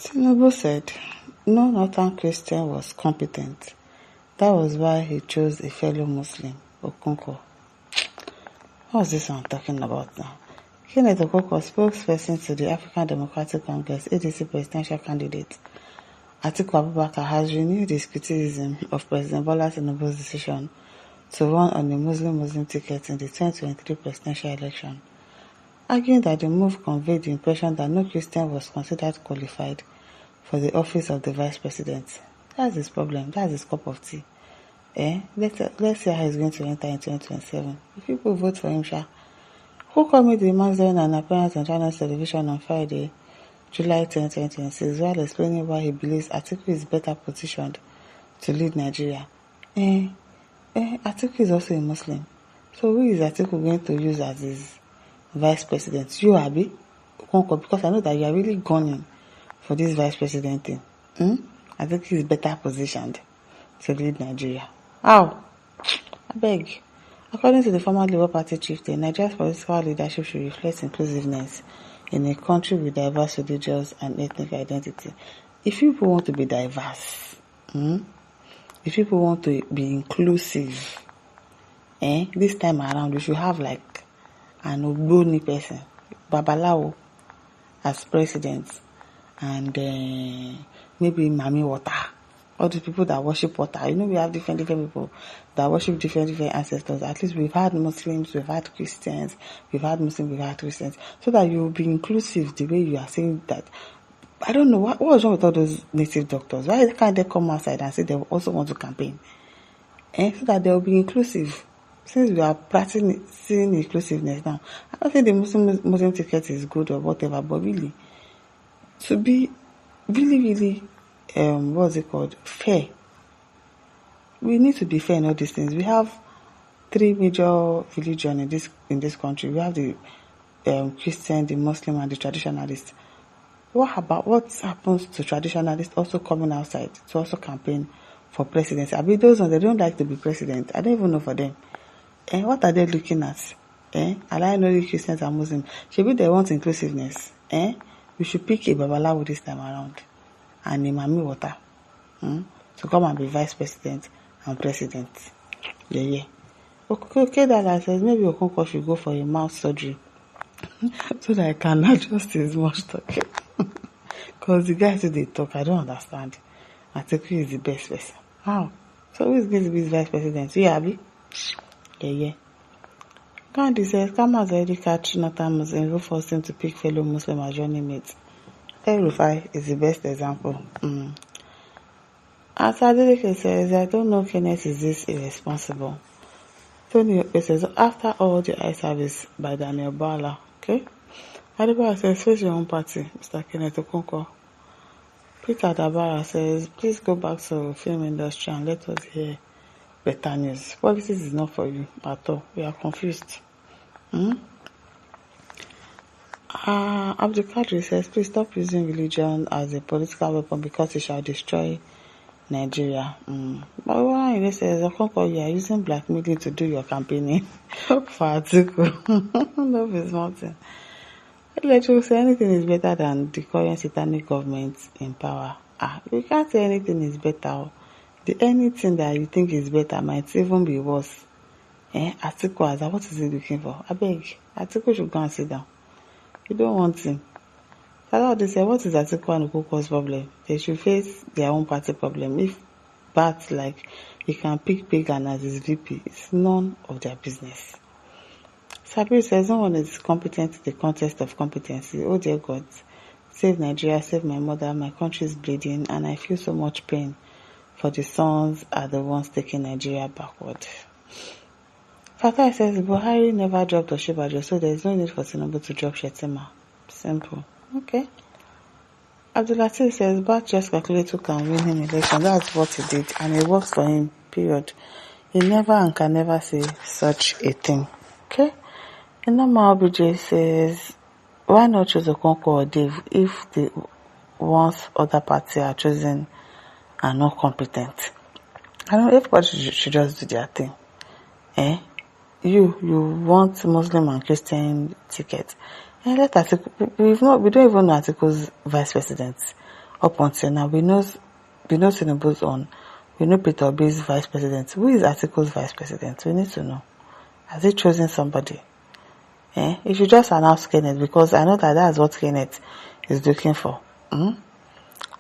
Tinubu said no northern Christian was competent. That was why he chose a fellow Muslim, Okonkwo. What's this I'm talking about now? Kenneth Okonkwo, spokesperson to the African Democratic Congress, ADC presidential candidate, Atiku Abubakar, has renewed his criticism of President Bola Tinubu's decision to run on a Muslim ticket in the 2023 presidential election, arguing that the move conveyed the impression that no Christian was considered qualified for the office of the vice president. That's his problem. That's his cup of tea. Let's see how he's going to enter in 2027. If people vote for him, who called me the man during an appearance on Channels Television on Friday, July 10, 2026, while explaining why he believes Atiku is better positioned to lead Nigeria. Atiku is also a Muslim. So who is Atiku going to use as his vice president? You, Abi? Because I know that you are really gunning for this vice president thing. Atiku is better positioned to lead Nigeria. How? I beg. According to the former Labour Party chieftain, Nigeria's political leadership should reflect inclusiveness in a country with diverse religious and ethnic identity. If people want to be diverse, if people want to be inclusive, this time around we should have like an Ogboni person, Babalawo, as president, and maybe Mami Water. All the people that worship water. We have different people that worship different ancestors. At least we've had Muslims, we've had Christians, we've had Muslims, we've had Christians. So that you will be inclusive the way you are saying that. I don't know, what was wrong with all those native doctors? Why can't they come outside and say they also want to campaign? So that they will be inclusive. Since we are practicing inclusiveness now, I don't think the Muslim ticket is good or whatever, but really, to be really what's it called? Fair. We need to be fair in all these things. We have 3 major religions in this country. We have the Christian, the Muslim, and the traditionalist. What happens to traditionalists also coming outside to also campaign for presidency? I mean, those ones, they don't like to be president. I don't even know for them. What are they looking at? I know the Christians and Muslims. Maybe they want inclusiveness. We should pick a Babalawo this time around and a Mami Water to come and be vice president and president. Yeah. Okay, that says maybe Okonkwo should go for a mouth surgery so that I can adjust his much talking. Because the guys who they talk, I don't understand. Atiku is the best person. How? So who is going to be his vice president? You, Abi? Yeah. Gandhi says, Kama's already catch Northern Muslims who forced him to pick fellow Muslim as running mates. El-Rufai is the best example. As Adeleke says, I don't know, Kenneth, is this irresponsible? Tony says, after all the eye service by Daniel Bala, okay? Adebara says, face your own party, Mr. Kenneth Okonkwo. Peter Dabara says, please go back to the film industry and let us hear better news. Politics is not for you at all. We are confused. Abdul Kadri says, please stop using religion as a political weapon because it shall destroy Nigeria. But one says, Okonkwo, you are using blackmailing to do your campaigning for Atiku. Love is mountain. Let you say anything is better than the current satanic government in power. We can't say anything is better. The anything that you think is better might even be worse. Atiku, what is he looking for? I beg, Atiku should go and sit down. You don't want him. That's they say, what is Atiku and Okonkwo's problem? They should face their own party problem. If Bat, like, he can pick Pagan as his VP, it's none of their business. Sabir says, no one is competent in the contest of competency. Oh dear God, save Nigeria, save my mother, my country is bleeding, and I feel so much pain for the sons are the ones taking Nigeria backward. Fatai says, Buhari never dropped Oshibajo, so there is no need for Tinubu to drop Shettima. Simple. Okay. Abdulatif says, Bat just calculated who can win him election. That's what he did, and it works for him, period. He never and can never say such a thing. Okay? Inama OBJ says, why not choose Okonkwo or Dave if the ones other parties are chosen are not competent? I don't know, everybody should just do their thing. You want Muslim and Christian ticket. Let Atiku, we don't even know Atiku's vice president. up until now. We know Tinubu's on. We know Peter Obi's vice president. Who is Atiku's vice president? We need to know. Has he chosen somebody? If you just announce Kenneth, because I know that that's what Kenneth is looking for.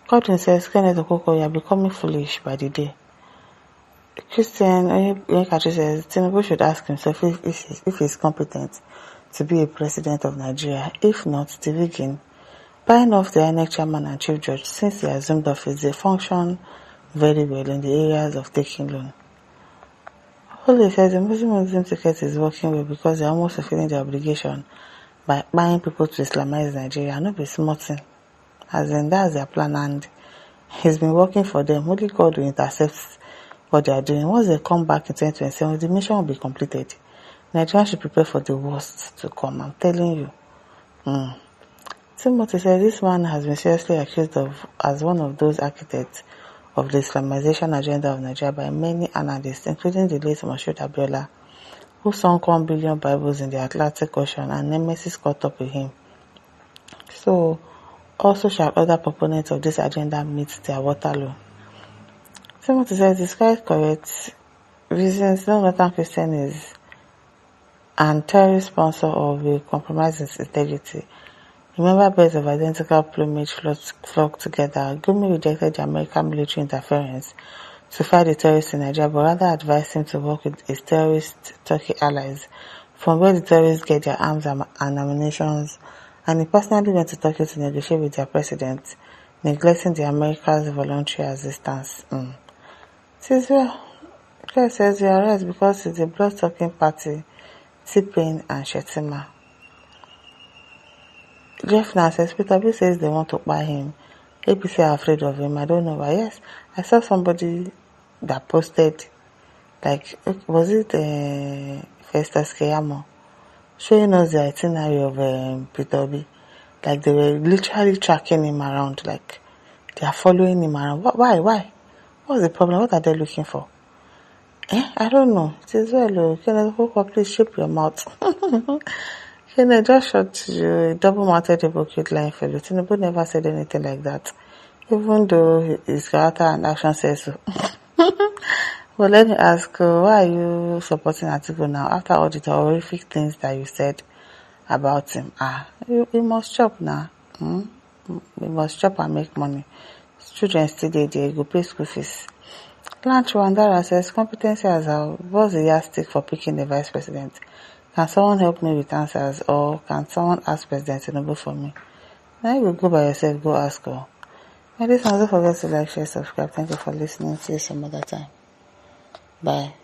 Godwin says, Kenneth Okoko, you are becoming foolish by the day. Christian Onyekachi says, Tinubu should ask himself if he's competent to be a president of Nigeria. If not, the rigging, buying off the INEC chairman and chief judge since he assumed office, they function very well in the areas of taking loan. Holy says the Muslim ticket is working well because they're almost fulfilling their obligation by buying people to Islamize Nigeria. Not be smarting. As in, that's their plan, and he's been working for them. Only God will intercept what they are doing. Once they come back in 2027, the mission will be completed. Nigerians should prepare for the worst to come. I'm telling you. Timothy says this man has been seriously accused of as one of those architects of the Islamization agenda of Nigeria by many analysts, including the late Moshood Abiola, who sunk 1 billion Bibles in the Atlantic Ocean, and nemesis caught up with him. So, also shall other proponents of this agenda meet their Waterloo. Timothy says, despite correct reasons, no Northern Christian is an terrorist sponsor or will compromise its integrity. Remember, birds of identical plumage flock together. Gumi rejected the American military interference to fight the terrorists in Nigeria, but rather advised him to work with his terrorist Turkey allies, from where the terrorists get their arms and ammunition, and he personally went to Turkey to negotiate with their president, neglecting the Americans' voluntary assistance. Says, well, Chris says we are right because it's a blood-sucking party, T-Pain and Shettima. Jeff now says, Peter B says they want to buy him. APC are afraid of him. I don't know why. Yes, I saw somebody that posted, like, was it Festus Keyamo, showing us the itinerary of Peter B. Like, they were literally tracking him around, like, they are following him around. Why? What's the problem? What are they looking for? I don't know. It is well, Kenneth, please shape your mouth. Kenneth, just shot you, double-mounted hypocrite lying fellow. Tinubu never said anything like that, even though his character and action says so. Well, let me ask, why are you supporting Atiku now after all the horrific things that you said about him? You must chop now. You must chop and make money. Children still there, you go pay school fees. Lanch Wandara says, competency as what's the yardstick for picking the vice president? Can someone help me with answers, or can someone ask President Tinubu for me? Now you will go by yourself, go ask her. And this one, don't forget to like, share, subscribe. Thank you for listening. See you some other time. Bye.